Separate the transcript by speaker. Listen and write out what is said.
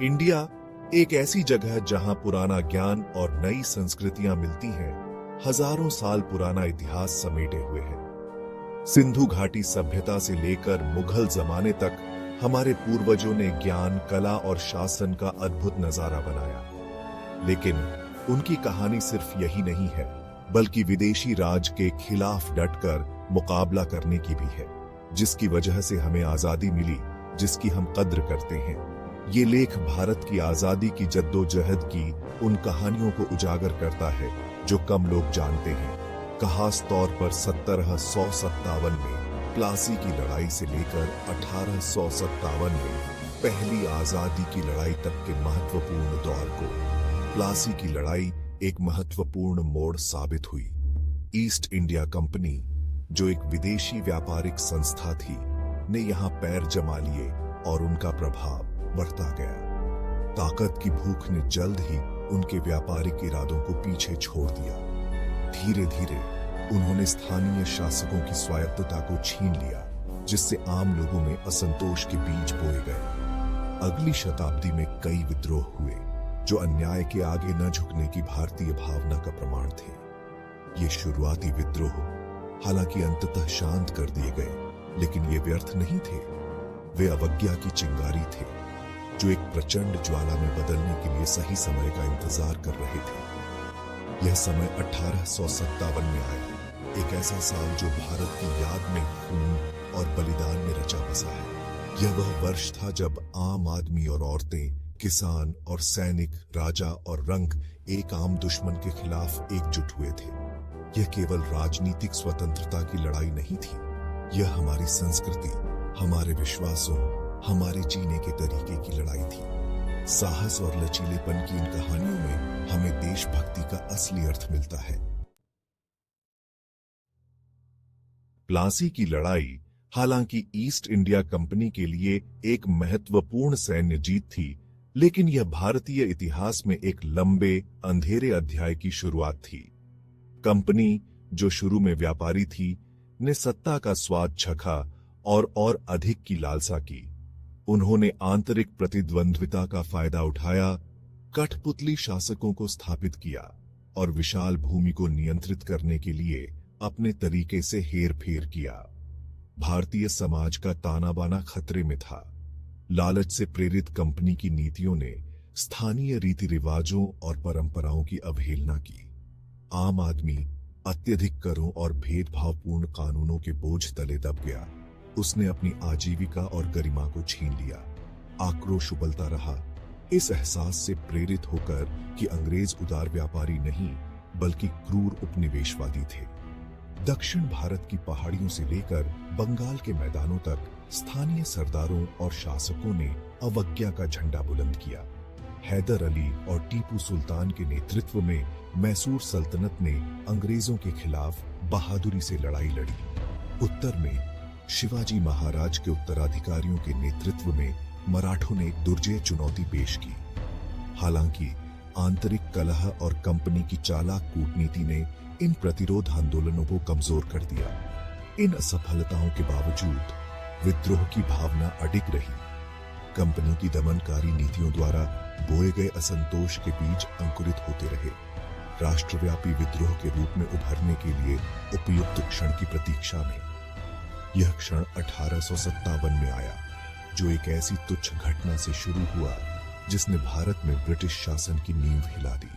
Speaker 1: India एक ऐसी जगह जहां पुराना ज्ञान और नई संस्कृतियां मिलती हैं, हजारों साल पुराना इतिहास समेटे हुए है। सिंधु घाटी सभ्यता से लेकर मुगल जमाने तक हमारे पूर्वजों ने ज्ञान, कला और शासन का अद्भुत नजारा बनाया। लेकिन उनकी कहानी सिर्फ यही नहीं है, बल्कि विदेशी राज के खिलाफ डटकर मुकाबला करने की भी है, जिसकी वजह से हमें आजादी मिली, जिसकी हम कद्र करते हैं। ये लेख भारत की आजादी की जद्दोजहद की उन कहानियों को उजागर करता है जो कम लोग जानते हैं। खास तौर पर 1757 में प्लासी की लड़ाई से लेकर 1857 में पहली आजादी की लड़ाई तक के महत्वपूर्ण दौर को। प्लासी की लड़ाई एक महत्वपूर्ण मोड़ साबित हुई। ईस्ट इंडिया कंपनी, जो एक विदेशी व्यापारिक संस्था थी, ने यहां पैर जमा लिए और उनका प्रभाव बढ़ता गया। ताकत की भूख ने जल्द ही उनके व्यापारिक इरादों को पीछे छोड़ दिया। धीरे धीरे उन्होंने स्थानीय शासकों की स्वायत्तता को छीन लिया, जिससे आम लोगों में असंतोष के बीज बोए गए। अगली शताब्दी में कई विद्रोह हुए, जो अन्याय के आगे न झुकने की भारतीय भावना का प्रमाण थे। ये शुरुआती विद्रोह हालांकि अंततः शांत कर दिए गए, लेकिन ये व्यर्थ नहीं थे। वे अवज्ञा की चिंगारी थे, जो एक प्रचंड ज्वाला में बदलने के लिए सही समय का इंतजार कर रहे थे। यह समय 1857 में आया, एक ऐसा साल जो भारत की याद में खून और बलिदान में रचा बसा है। यह वह वर्ष था जब आम आदमी और औरतें, किसान और सैनिक, राजा और रंग एक आम दुश्मन के खिलाफ एकजुट हुए थे। यह केवल राजनीतिक स्वतंत्रता की लड़ाई नहीं थी, यह हमारी संस्कृति, हमारे विश्वासों, हमारे जीने के तरीके की लड़ाई थी। साहस और लचीलेपन की इन कहानियों में हमें देशभक्ति का असली अर्थ मिलता है। प्लासी की लड़ाई हालांकि ईस्ट इंडिया कंपनी के लिए एक महत्वपूर्ण सैन्य जीत थी, लेकिन यह भारतीय इतिहास में एक लंबे, अंधेरे अध्याय की शुरुआत थी। कंपनी, जो शुरू में व्यापारी थी, ने सत्ता का स्वाद चखा और अधिक की लालसा की। उन्होंने आंतरिक प्रतिद्वंद्विता का फायदा उठाया, कठपुतली शासकों को स्थापित किया और विशाल भूमि को नियंत्रित करने के लिए अपने तरीके से हेरफेर किया। भारतीय समाज का ताना बाना खतरे में था। लालच से प्रेरित कंपनी की नीतियों ने स्थानीय रीति रिवाजों और परंपराओं की अवहेलना की। आम आदमी अत्यधिक करों और भेदभावपूर्ण कानूनों के बोझ तले दब गया। उसने अपनी आजीविका और गरिमा को छीन लिया। आक्रोश उबलता रहा, इस एहसास से प्रेरित होकर कि अंग्रेज उदार व्यापारी नहीं, बल्कि क्रूर उपनिवेशवादी थे। दक्षिण भारत की पहाड़ियों से लेकर बंगाल के मैदानों तक स्थानीय सरदारों और शासकों ने अवज्ञा का झंडा बुलंद किया। हैदर अली और टीपू सुल्तान के नेतृत्व में मैसूर सल्तनत ने अंग्रेजों के खिलाफ बहादुरी से लड़ाई लड़ी। उत्तर में शिवाजी महाराज के उत्तराधिकारियों के नेतृत्व में मराठों ने एक दुर्जय चुनौती पेश की। हालांकि आंतरिक कलह और कंपनी की चालाक कूटनीति ने इन प्रतिरोध आंदोलनों को कमजोर कर दिया। इन असफलताओं के बावजूद विद्रोह की भावना अडिग रही। कंपनी की दमनकारी नीतियों द्वारा बोए गए असंतोष के बीज अंकुरित होते रहे। राष्ट्रव्यापी विद्रोह के रूप में उभरने के लिए उपयुक्त क्षण की प्रतीक्षा में यह क्षण 1857 में आया, जो एक ऐसी तुच्छ घटना से शुरू हुआ जिसने भारत में ब्रिटिश शासन की नींव हिला दी।